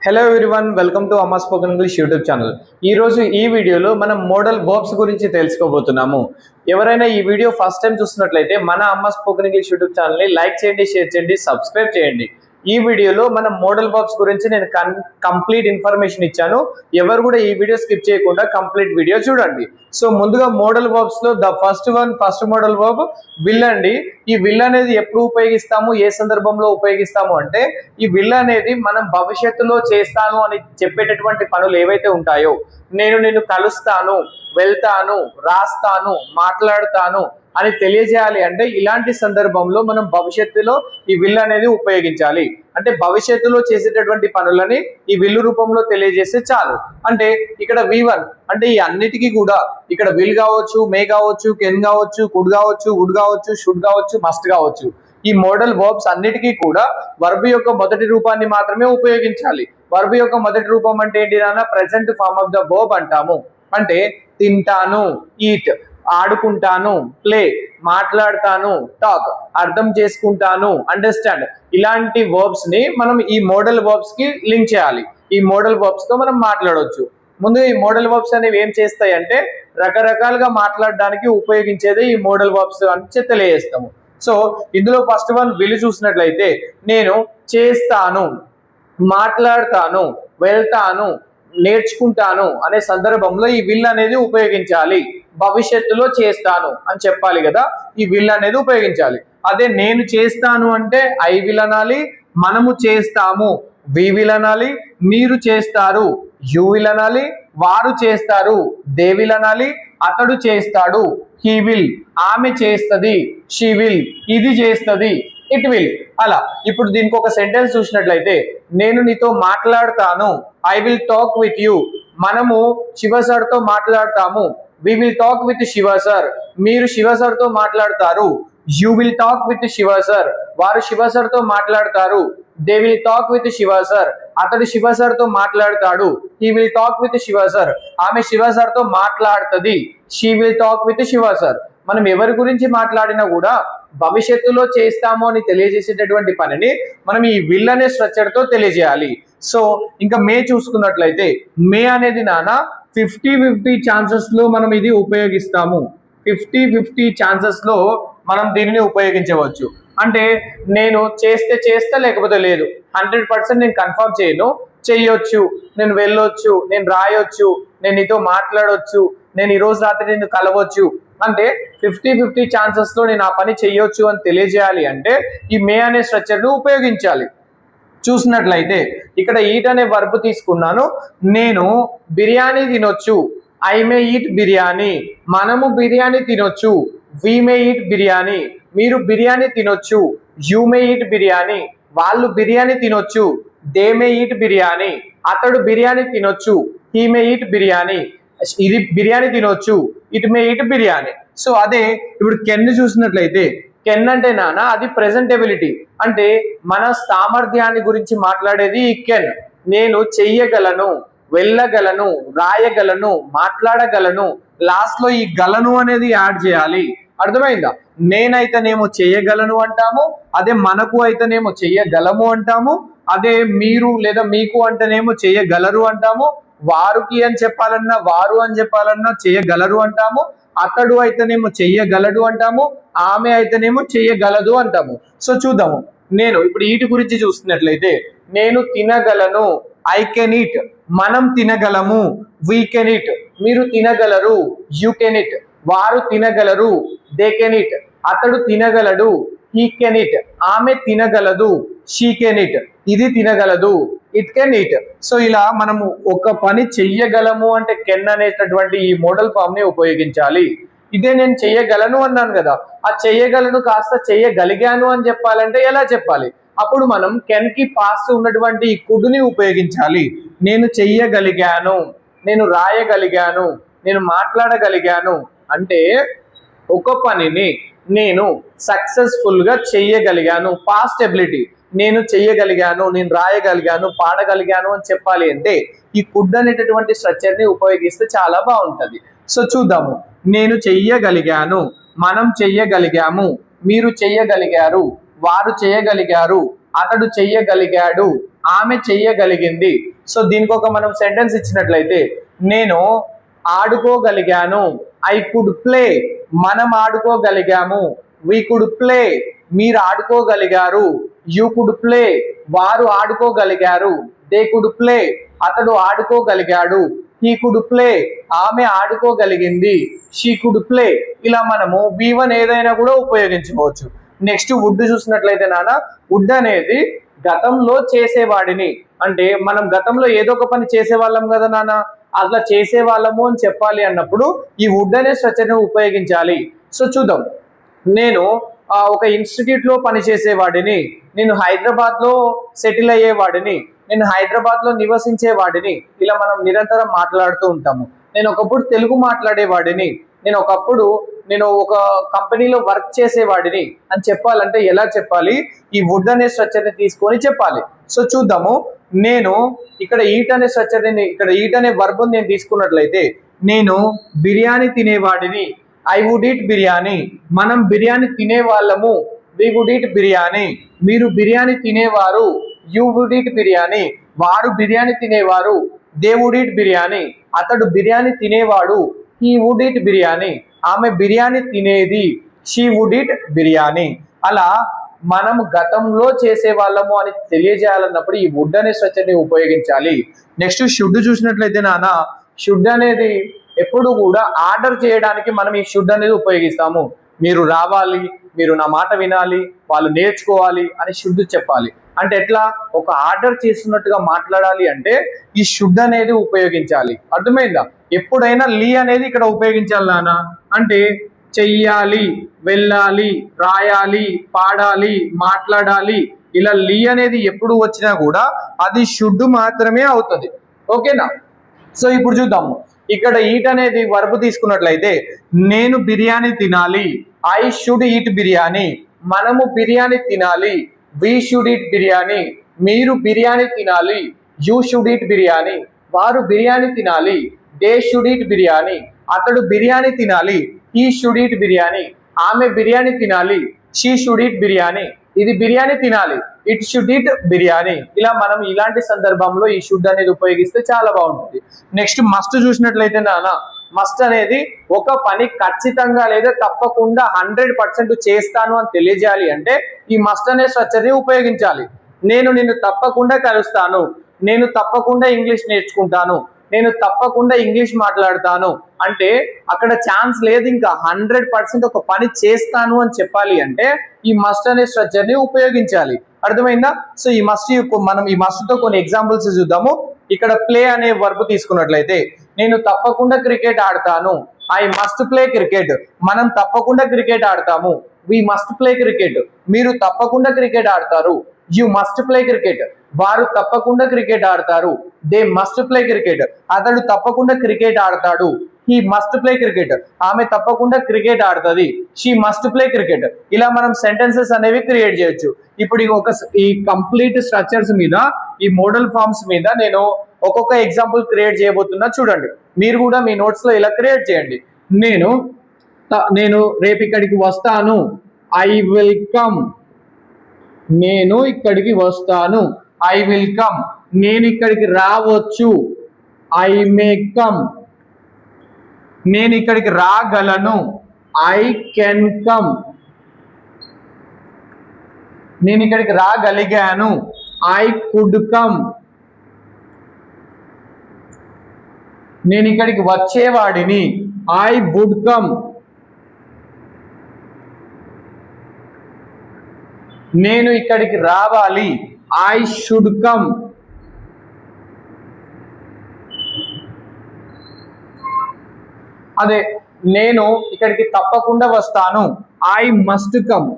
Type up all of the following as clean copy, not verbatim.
Hello everyone, welcome to అమ్మా spoken English YouTube channel. ఈరోజు ఈ వీడియోలో మనం మోడల్ వర్బ్స్ గురించి తెలుసుకోబోతున్నాము. ఎవరైనా ఈ వీడియో ఫస్ట్ టైం చూస్తున్నట్లయితే మన అమ్మా స్పోకెన్ ఇంగ్లీష్ యూట్యూబ్ ఛానల్ని లైక్ చేయండి, షేర్ చేయండి, సబ్స్క్రైబ్ చేయండి. ఈ వీడియోలో మనం మోడల్ వర్బ్స్ గురించి నేను కంప్లీట్ ఇన్ఫర్మేషన్ ఇచ్చాను. ఎవరు కూడా ఈ వీడియో స్కిప్ చేయకుండా కంప్లీట్ వీడియో చూడండి. సో ముందుగా మోడల్ వర్బ్స్ లో ఫస్ట్ మోడల్ వర్బ్ విల్ అండి. ఈ విల్ అనేది ఎప్పుడు ఉపయోగిస్తాము, ఏ సందర్భంలో ఉపయోగిస్తాము అంటే ఈ విల్ అనేది మనం భవిష్యత్తులో చేస్తాను అని చెప్పేటటువంటి పనులు ఏవైతే ఉంటాయో, నేను కలుస్తాను, వెళ్తాను, రాస్తాను, మాట్లాడతాను అని తెలియజేయాలి అంటే ఇలాంటి సందర్భంలో మనం భవిష్యత్తులో ఈ విల్ అనేది ఉపయోగించాలి. అంటే భవిష్యత్తులో చేసేటటువంటి పనులని ఈ విల్లు రూపంలో తెలియజేస్తే చాలు. అంటే ఇక్కడ V1 అంటే ఈ అన్నిటికీ కూడా ఇక్కడ విల్ కావచ్చు, మే కావచ్చు, కెన్ కావచ్చు, కుడ్ కావచ్చు, వుడ్ కావచ్చు, షుడ్ కావచ్చు, మస్ట్ కావచ్చు. ఈ మోడల్ వర్బ్స్ అన్నిటికీ కూడా వర్బ్ యొక్క మొదటి రూపాన్ని మాత్రమే ఉపయోగించాలి. వర్బ్ యొక్క మొదటి రూపం అంటే ఏంటి నాన్న? Present form of the verb అంటాము. అంటే తింటాను, ఈట్, ఆడుకుంటాను, ప్లే, మాట్లాడతాను, టాక్, అర్థం చేసుకుంటాను, అండర్స్టాండ్, ఇలాంటి వర్బ్స్ ని మనం ఈ మోడల్ వర్బ్స్ కి లింక్ చేయాలి. ఈ మోడల్ వర్బ్స్ తో మనం మాట్లాడవచ్చు. ముందు ఈ మోడల్ వర్బ్స్ అనేవి ఏం చేస్తాయి అంటే రకరకాలుగా మాట్లాడడానికి ఉపయోగించేదే ఈ మోడల్ వర్బ్స్ అని తెలియజేస్తాము. సో ఇందులో ఫస్ట్ వన్ విల్ చూసినట్లయితే నేను చేస్తాను, మాట్లాడతాను, వెళ్తాను, నేర్చుకుంటాను అనే సందర్భంలో ఈ విల్ అనేది ఉపయోగించాలి. భవిష్యత్తులో చేస్తాను అని చెప్పాలి కదా, ఈ విల్ అనేది ఉపయోగించాలి. అదే నేను చేస్తాను అంటే ఐ విల్ అనాలి, మనము చేస్తాము వి విల్ అనాలి, మీరు చేస్తారు యు విల్ అనాలి, వారు చేస్తారు దే విల్ అనాలి, అతడు చేస్తాడు హీ విల్, ఆమె చేస్తది షీ విల్, ఇది చేస్తది ఇట్ విల్. అలా ఇప్పుడు దీనికి ఒక సెంటెన్స్ చూసినట్లయితే నేను నీతో మాట్లాడతాను, I will talk with you, మనము శివ సార్ తో మాట్లాడతాము, we will talk with Shiva sir, మీరు శివ సార్ తో మాట్లాడతారు, you will talk with Shiva sir, వారు శివ సార్ తో మాట్లాడతారు, they will talk with Shiva sir, అతడు శివ సార్ తో మాట్లాడతాడు, he will talk with Shiva sir, ఆమె శివ సార్ తో మాట్లాడుతుంది, she will talk with Shiva sir. మనం ఎవరి గురించి మాట్లాడినా కూడా భవిష్యత్తులో చేస్తాము అని తెలియజేసేటటువంటి పనిని మనం ఈ విల్ అనే స్ట్రక్చర్ తో తెలియజేయాలి. సో ఇంకా మే చూసుకున్నట్లయితే మే అనేది నాన్న 50-50 ఛాన్సెస్ లో మనం ఇది ఉపయోగిస్తాము. 50-50 ఛాన్సెస్ లో మనం దీనిని ఉపయోగించవచ్చు. అంటే నేను చేస్తే లేకపోతే లేదు, 100% నేను కన్ఫర్మ్ చేయను, చెయ్యొచ్చు, నేను వెళ్ళొచ్చు, నేను రాయొచ్చు, నేను నీతో మాట్లాడొచ్చు, నేను ఈ రోజు రాత్రి నిన్ను కలవచ్చు. అంటే 50-50 ఛాన్సెస్ లో నేను ఆ పని చెయ్యొచ్చు అని తెలియజేయాలి అంటే ఈ మే అనే స్ట్రక్చర్ ను ఉపయోగించాలి. చూసినట్లయితే ఇక్కడ ఈట్ అనే వర్బ్ తీసుకున్నాను. నేను బిర్యానీ తినొచ్చు, ఐ మే ఈట్ బిర్యానీ, మనము బిర్యానీ తినొచ్చు, వి మే ఈట్ బిర్యానీ, మీరు బిర్యానీ తినొచ్చు, యు మే ఈట్ బిర్యానీ, వాళ్ళు బిర్యానీ తినొచ్చు, దే మే ఈట్ బిర్యానీ, అతడు బిర్యానీ తినొచ్చు, హీ మే ఈట్ బిర్యానీ, ఇది బిర్యానీ తినొచ్చు, it may eat biryani. So అదే ఇప్పుడు కెన్ చూసినట్లయితే కెన్ అంటే నాన్న అది ప్రెజెంటబిలిటీ, అంటే మన సామర్థ్యాన్ని గురించి మాట్లాడేది ఈ కెన్. నేను చెయ్యగలను, వెళ్ళగలను, రాయగలను, మాట్లాడగలను, లాస్ట్ లో ఈ గలను అనేది యాడ్ చేయాలి. అర్థమైందా? నేనైతేనేమో చెయ్యగలను అంటాము, అదే మనకు అయితేనేమో చెయ్యగలము అంటాము, అదే మీరు లేదా మీకు అంటేనేమో చెయ్యగలరు అంటాము, వారికి అని చెప్పాలన్నా వారు అని చెప్పాలన్నా చెయ్యగలరు అంటాము, అతడు అయితేనేమో చెయ్యగలడు అంటాము, ఆమె అయితేనేమో చెయ్యగలదు అంటాము. సో చూద్దాము. నేను ఇప్పుడు వీటి గురించి చూస్తున్నట్లయితే నేను తినగలను, ఐ కెన్ ఈట్, మనం తినగలము, వీ కెన్ ఈట్, మీరు తినగలరు, యూ కెన్ ఈట్, వారు తినగలరు, దే కెన్ ఈట్, అతడు తినగలడు, హీ కెన్ ఈట్, ఆమె తినగలదు, షీ కెన్ ఈట్, ఇది తినగలదు, ఇట్ కెన్ ఈట్. సో ఇలా మనము ఒక పని చెయ్యగలము అంటే కెన్ అనేటటువంటి ఈ మోడల్ ఫామ్ ని ఉపయోగించాలి. ఇదే నేను చెయ్యగలను అన్నాను కదా, ఆ చెయ్యగలను కాస్త చెయ్యగలిగాను అని చెప్పాలంటే ఎలా చెప్పాలి? అప్పుడు మనం కెన్ కి పాస్ట్ ఉన్నటువంటి ఈ కుడ్ని ఉపయోగించాలి. నేను చెయ్యగలిగాను, నేను రాయగలిగాను, నేను మాట్లాడగలిగాను అంటే ఒక పనిని నేను సక్సెస్ఫుల్ గా చెయ్యగలిగాను, పాస్ట్ ఎబిలిటీ. నేను చెయ్యగలిగాను, నేను రాయగలిగాను, పాడగలిగాను అని చెప్పాలి అంటే ఈ కుడ్ అనేటటువంటి స్ట్రక్చర్ ని ఉపయోగిస్తే చాలా బాగుంటది. సో చూద్దాము. నేను చెయ్యగలిగాను, మనం చెయ్యగలిగాము, మీరు చెయ్యగలిగారు, వారు చెయ్యగలిగారు, అతడు చెయ్యగలిగాడు, ఆమె చెయ్యగలిగింది. సో దీనికి ఒక మనం సెంటెన్స్ ఇచ్చినట్లయితే, నేను ఆడుకోగలిగాను, ఐ కుడ్ ప్లే, మనం ఆడుకోగలిగాము, వీ కుడ్ ప్లే, మీరు ఆడుకోగలిగారు, యూ కుడ్ ప్లే, వారు ఆడుకోగలిగారు, దే కుడ్ ప్లే, అతడు ఆడుకోగలిగాడు, హీ కుడ్ ప్లే, ఆమె ఆడుకోగలిగింది, షీ కుడ్ ప్లే. ఇలా మనము V1 ఏదైనా కూడా ఉపయోగించుకోవచ్చు. నెక్స్ట్ వుడ్ చూసినట్లయితే నాన్న, వుడ్ అనేది గతంలో చేసేవాడిని, అంటే మనం గతంలో ఏదో ఒక పని చేసేవాళ్ళం కదా నాన్న, అట్లా చేసేవాళ్ళము అని చెప్పాలి అన్నప్పుడు ఈ వుడ్ అనే స్ట్రక్చర్ని ఉపయోగించాలి. సో చూద్దాం, నేను ఒక ఇన్స్టిట్యూట్లో పనిచేసేవాడిని, నేను హైదరాబాద్లో సెటిల్ అయ్యేవాడిని, నేను హైదరాబాద్లో నివసించేవాడిని. ఇలా మనం నిరంతరం మాట్లాడుతూ ఉంటాము. నేను ఒకప్పుడు తెలుగు మాట్లాడేవాడిని, నేను ఒక కంపెనీలో వర్క్ చేసేవాడిని అని చెప్పాలంటే ఎలా చెప్పాలి? ఈ వుడ్ అనే స్ట్రక్చర్ని తీసుకొని చెప్పాలి. సో చూద్దాము, నేను ఇక్కడ ఈట్ అనే స్ట్రక్చర్ని, ఇక్కడ ఈట్ అనే వర్బ్ నేను తీసుకున్నట్లయితే, నేను బిర్యానీ తినేవాడిని, ఐ వుడ్ ఈట్ బిర్యానీ, మనం బిర్యానీ తినేవాళ్ళము, వి వుడ్ ఈట్ బిర్యానీ, మీరు బిర్యానీ తినేవారు, యూ వుడ్ ఈట్ బిర్యానీ, వారు బిర్యానీ తినేవారు, దే వుడ్ ఈట్ బిర్యానీ, అతడు బిర్యానీ తినేవాడు, హీ వుడ్ ఈట్ బిర్యానీ, ఆమె బిర్యానీ తినేది, షీ వుడ్ ఈట్ బిర్యానీ. అలా మనం గతంలో చేసేవాళ్ళము అని తెలియజేయాలన్నప్పుడు ఈ వుడ్ అనే స్ట్రక్చర్ని ఉపయోగించాలి. నెక్స్ట్ షుడ్ చూసినట్లయితే నాన్న, షుడ్ అనేది ఎప్పుడు కూడా ఆర్డర్ చేయడానికి మనం ఈ షుడ్ అనేది ఉపయోగిస్తాము. మీరు రావాలి, మీరు నా మాట వినాలి, వాళ్ళు నేర్చుకోవాలి అని షుడ్ చెప్పాలి. అంటే ఎట్లా? ఒక ఆర్డర్ చేస్తున్నట్టుగా మాట్లాడాలి అంటే ఈ షుడ్ అనేది ఉపయోగించాలి. అర్థమైందా? ఎప్పుడైనా లీ అనేది ఇక్కడ ఉపయోగించాలి నాన్న. అంటే చెయ్యాలి, వెళ్ళాలి, రాయాలి, పాడాలి, మాట్లాడాలి, ఇలా లీ అనేది ఎప్పుడు వచ్చినా కూడా అది షుడ్ మాత్రమే అవుతుంది. ఓకేనా? సో ఇప్పుడు చూద్దాము, ఇక్కడ ఈట్ అనేది వర్బ్ తీసుకున్నట్లయితే, నేను బిర్యానీ తినాలి, ఐ షుడ్ ఈట్ బిర్యానీ, మనము బిర్యానీ తినాలి, వి షుడ్ ఈట్ బిర్యానీ, మీరు బిర్యానీ తినాలి, యూ షుడ్ ఈట్ బిర్యానీ, వారు బిర్యానీ తినాలి, దే షుడ్ ఈట్ బిర్యానీ, అతడు బిర్యానీ తినాలి, హీ షుడ్ ఈట్ బిర్యానీ, ఆమె బిర్యానీ తినాలి, షీ షుడ్ ఈట్ బిర్యానీ, ఇది బిర్యానీ తినాలి, ఇట్ షుడ్ ఈట్ బిర్యానీ. ఇలా మనం ఇలాంటి సందర్భంలో ఈ షుడ్ అనేది ఉపయోగిస్తే చాలా బాగుంటుంది. నెక్స్ట్ మస్ట్ చూసినట్లయితే నాన్న, మస్ట్ అనేది ఒక పని ఖచ్చితంగా లేదా తప్పకుండా 100% చేస్తాను అని తెలియజేయాలి అంటే ఈ మస్ట్ అనే స్ట్రక్చర్ని ఉపయోగించాలి. నేను నిన్ను తప్పకుండా కలుస్తాను, నేను తప్పకుండా ఇంగ్లీష్ నేర్చుకుంటాను, నేను తప్పకుండా ఇంగ్లీష్ మాట్లాడతాను అంటే అక్కడ ఛాన్స్ లేదు, ఇంకా 100% ఒక పని చేస్తాను అని చెప్పాలి అంటే ఈ మస్ట్ అనే స్ట్రక్చర్ని ఉపయోగించాలి. అర్థమైందా? సో ఈ మస్ట్ మనం ఈ మస్ట్తో కొన్ని ఎగ్జాంపుల్స్ చూద్దాము. ఇక్కడ ప్లే అనే వర్బ్ తీసుకున్నట్లయితే, నేను తప్పకుండా క్రికెట్ ఆడతాను, ఐ మస్ట్ ప్లే క్రికెట్, మనం తప్పకుండా క్రికెట్ ఆడతాము, వి మస్ట్ ప్లే క్రికెట్, మీరు తప్పకుండా క్రికెట్ ఆడతారు, యు మస్ట్ ప్లే క్రికెట్, వారు తప్పకుండా క్రికెట్ ఆడతారు, దే మస్ట్ ప్లే క్రికెట్, అతడు తప్పకుండా క్రికెట్ ఆడతాడు, హీ మస్ట్ ప్లే క్రికెట్, ఆమె తప్పకుండా క్రికెట్ ఆడుతుంది, షీ మస్ట్ ప్లే క్రికెట్. ఇలా మనం సెంటెన్సెస్ అనేవి క్రియేట్ చేయొచ్చు. ఇప్పుడు ఈ కంప్లీట్ స్ట్రక్చర్స్ మీద, ఈ మోడల్ ఫార్మ్స్ మీద నేను ఒక్కొక్క ఎగ్జాంపుల్ క్రియేట్ చేయబోతున్నా. చూడండి, మీరు కూడా మీ నోట్స్ లో ఇలా క్రియేట్ చేయండి. నేను రేపు ఇక్కడికి వస్తాను, ఐ విల్ కమ్, నేను ఇక్కడికి వస్తాను, ఐ విల్ కమ్, నేను ఇక్కడికి రావచ్చు, ఐ మే కమ్, నేను ఇక్కడికి రాగలను, ఐ కెన్ కమ్, నేను ఇక్కడికి రాగలిగాను, ఐ కుడ్ కమ్, నేను ఇక్కడికి వచ్చేవాడిని, ఐ వుడ్ కమ్, నేను ఇక్కడికి రావాలి, ఐ షుడ్ కమ్, అదే నేను ఇక్కడికి తప్పకుండా వస్తాను, ఐ మస్ట్ కమ్.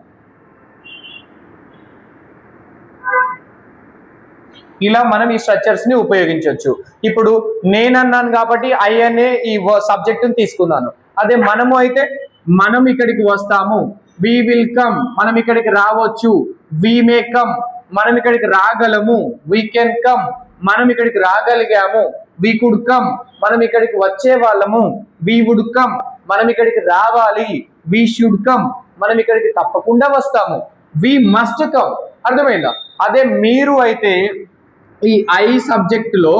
ఇలా మనం ఈ స్ట్రక్చర్స్ ని ఉపయోగించవచ్చు. ఇప్పుడు నేనన్నాను కాబట్టి ఐ అనే ఈ సబ్జెక్టుని తీసుకున్నాను. అదే మనము అయితే, మనం ఇక్కడికి వస్తాము, వి విల్ కమ్, మనం ఇక్కడికి రావచ్చు, వి మే కమ్, మనం ఇక్కడికి రాగలము, వి కెన్ కమ్, మనం ఇక్కడికి రాగలిగాము, వి కుడ్ కమ్, మనం ఇక్కడికి వచ్చే వాళ్ళము, వి వుడ్ కమ్, మనం ఇక్కడికి రావాలి, వి షుడ్ కమ్, మనం ఇక్కడికి తప్పకుండా వస్తాము, వి మస్ట్ కమ్. అర్థమైందా? అదే మీరు అయితే ఈ ఐ సబ్జెక్ట్ లో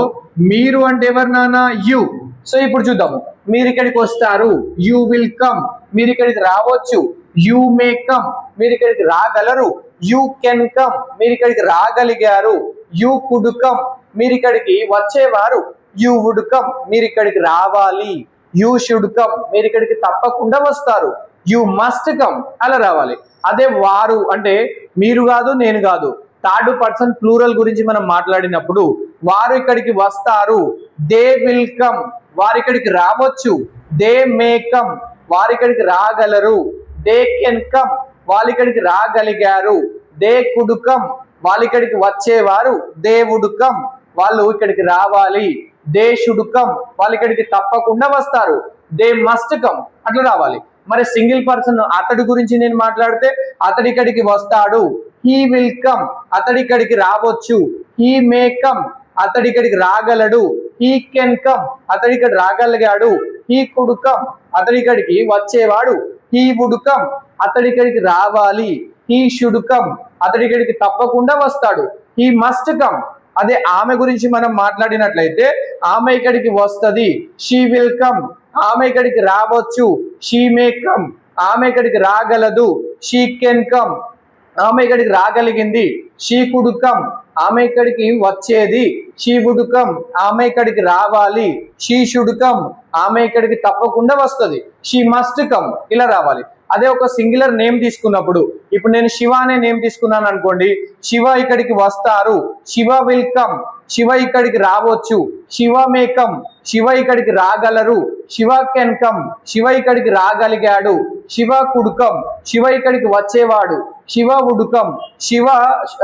మీరు అంటే ఎవరు నాన్న? యు. సో ఇప్పుడు చూద్దాము. మీరు ఇక్కడికి వస్తారు, యు విల్ కమ్. మీరు ఇక్కడికి రావచ్చు, యు మే కమ్. మీరు ఇక్కడికి రాగలరు, యు కెన్ కమ్. మీరు ఇక్కడికి రాగలిగారు, యు కుడ్ కమ్. మీరు ఇక్కడికి వచ్చేవారు, యు వుడ్ కమ్. మీరు ఇక్కడికి రావాలి, యు షుడ్ కమ్. మీరు ఇక్కడికి తప్పకుండా వస్తారు, యు మస్ట్ కమ్. అలా రావాలి. అదే వారు అంటే మీరు కాదు, నేను కాదు, థర్డ్ పర్సన్ ప్లూరల్ గురించి మనం మాట్లాడినప్పుడు వారు ఇక్కడికి వస్తారు, దే విల్ కమ్. వారు ఇక్కడికి రావచ్చు, దే మే కమ్. వారు ఇక్కడికి రాగలరు, దే కెన్ కమ్. వాళ్ళు ఇక్కడికి రాగలిగారు, దే కుడ్ కమ్. వాళ్ళు ఇక్కడికి వచ్చేవారు, దే వుడ్ కమ్. వాళ్ళు ఇక్కడికి రావాలి, దే షుడ్ కమ్. వాళ్ళు ఇక్కడికి తప్పకుండా వస్తారు, దే మస్ట్ కమ్. అట్లా రావాలి. మరి సింగిల్ పర్సన్ అతడి గురించి నేను మాట్లాడితే అతడి ఇక్కడికి వస్తాడు, హీ విల్ కమ్. అతడి ఇక్కడికి రావచ్చు, హీ మే కమ్. అతడి ఇక్కడికి రాగలడు, హీ కెన్ కమ్. అతడి ఇక్కడ రాగలిగాడు, హీ కుడ్ కమ్. అతడి ఇక్కడికి వచ్చేవాడు, హీ వుడ్ కమ్. అతడి ఇక్కడికి రావాలి, హీ షుడ్ కమ్. అతడి ఇక్కడికి తప్పకుండా వస్తాడు, హీ మస్ట్ కమ్. అదే ఆమె గురించి మనం మాట్లాడినట్లయితే ఆమె ఇక్కడికి వస్తది, షీ విల్ కమ్. ఆమె ఇక్కడికి రావచ్చు, షీ మే కమ్. ఆమె ఇక్కడికి రాగలదు, షీ కెన్ కమ్. ఆమె ఇక్కడికి రాగలిగింది, షీ కుడ్ కమ్. ఆమె ఇక్కడికి వచ్చేది, షీ వుడ్ కమ్. ఆమె ఇక్కడికి రావాలి, షీ షుడ్ కమ్. ఆమె ఇక్కడికి తప్పకుండా వస్తుంది, షీ మస్ట్ కమ్. ఇలా రావాలి. అదే ఒక సింగులర్ నేమ్ తీసుకున్నప్పుడు ఇప్పుడు నేను శివ అనే నేమ్ తీసుకున్నాను అనుకోండి, శివ ఇక్కడికి వస్తారు, శివ విల్ కమ్. శివ ఇక్కడికి రావచ్చు, శివ మే కమ్. శివ ఇక్కడికి రాగలరు, శివ కెన్ కమ్. శివ ఇక్కడికి రాగలిగాడు, శివ కుడ్ కమ్. శివ ఇక్కడికి వచ్చేవాడు, శివ వుడ్ కమ్. శివ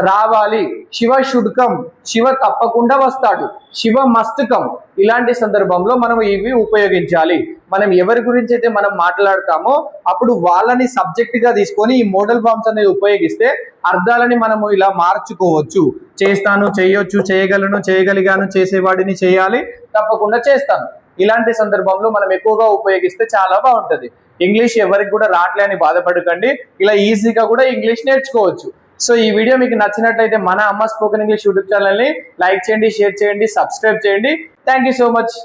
రావాలి, శివ షుడ్ కమ్. శివ తప్పకుండా వస్తాడు, శివ మస్ట్ కమ్. ఇలాంటి సందర్భంలో మనం ఇవి ఉపయోగించాలి. మనం ఎవరి గురించి అయితే మనం మాట్లాడతామో అప్పుడు వాళ్ళని సబ్జెక్ట్ గా తీసుకొని ఈ మోడల్ ఫార్మ్స్ అనేది ఉపయోగిస్తే అర్థాలని మనము ఇలా మార్చుకోవచ్చు. చేస్తాను, చేయొచ్చు, చేయగలను, చేయగలిగాను, చేసేవాడిని, చేయాలి, తప్పకుండా చేస్తాను. ఇలాంటి సందర్భంలో మనం ఎక్కువగా ఉపయోగిస్తే చాలా బాగుంటది. ఇంగ్లీష్ ఎవరికి కూడా రాట్లే అని బాధపడకండి, ఇలా ఈజీగా కూడా ఇంగ్లీష్ నేర్చుకోవచ్చు. సో ఈ వీడియో మీకు నచ్చినట్లయితే మన అమ్మ స్పోకెన్ ఇంగ్లీష్ యూట్యూబ్ ఛానల్ని లైక్ చేయండి, షేర్ చేయండి, సబ్స్క్రైబ్ చేయండి. Thank you so much.